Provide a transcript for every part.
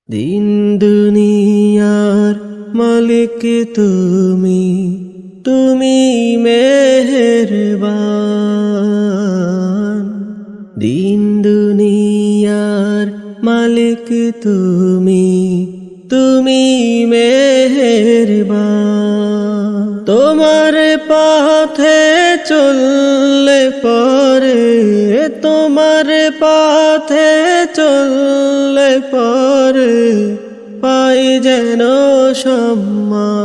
দিন দুনিয়ার মালিক তুমি, তুমি মেহেরবান। দিন দুনিয়ার মালিক তুমি, তুমি মেহেরবান। তোমার পথে চললে পরে, তোমার পথে চললে পরে পাই যেন সম্মান।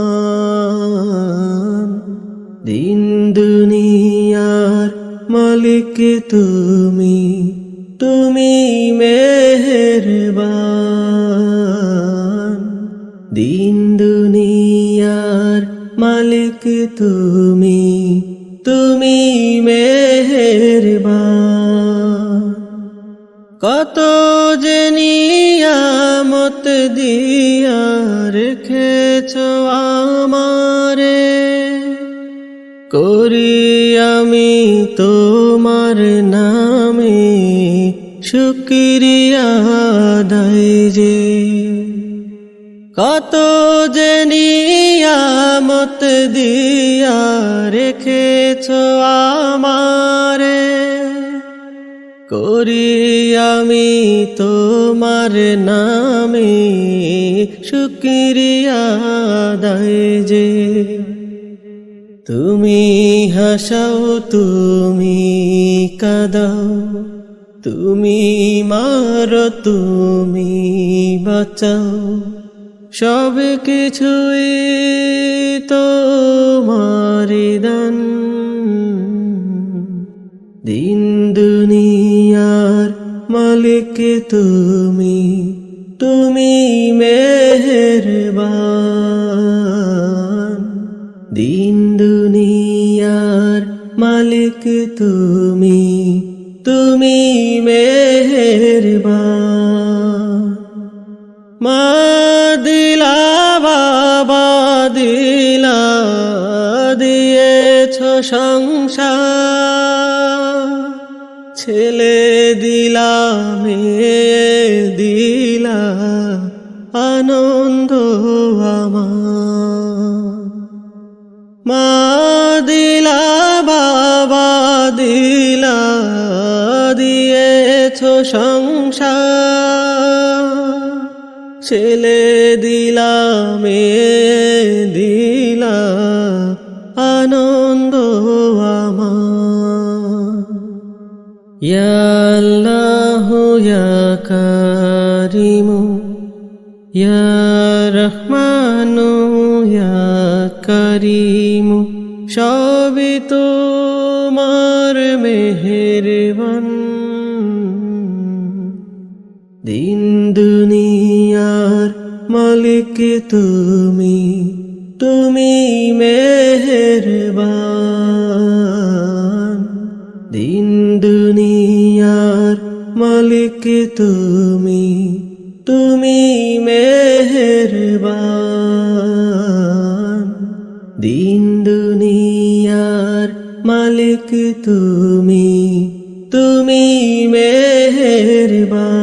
দিন দুনিয়ার মালিক তুমি, তুমি মেহেরবান। দিন দুনিয়ার মালিক তুমি, তুমি মেহেরবান। কত যে নিয়ামত দিয়া রেখেছো আমারে, করি আমি তোমার নামে শুকরিয়া আদায় যে। কত যে নিয়ামত দিয়া রেখেছো আমারে, করি আমি তোমার নামে শুকরিয়া আদায় যে। তুমি হাসাও, তুমি কাঁদাও, তুমি মারো, তুমি বাঁচাও, সব কিছুই তোমারি দান। দিন দুনিয়ার মালিক তুমি, তুমি মেহেরবান। দিন দুনিয়ার মালিক তুমি, তুমি মেহেরবান। মা দিলা বাবা দিলা, দিয়েছ সংসার, ছেলে দিলা মেয়ে দিলা, আনন্দ আমার। মা দিলা বাবা দিলা, দিয়েছ সংসার, ছেলে দিলা মেয়ে দিলা, আনন্দ আমার। ইয়া আল্লাহ ইয়া কারিমু, ইয়া রহমানু ইয়া করিমু, সবই তোমার মেহেরবান। দিন দুনিয়ার মালিক তুমি, তুমি মেহেরবান। দিন দুনিয়ার মালিক তুমি, তুমি মেহেরবান। দিন দুনিয়ার মালিক তুমি, তুমি মেহেরবান।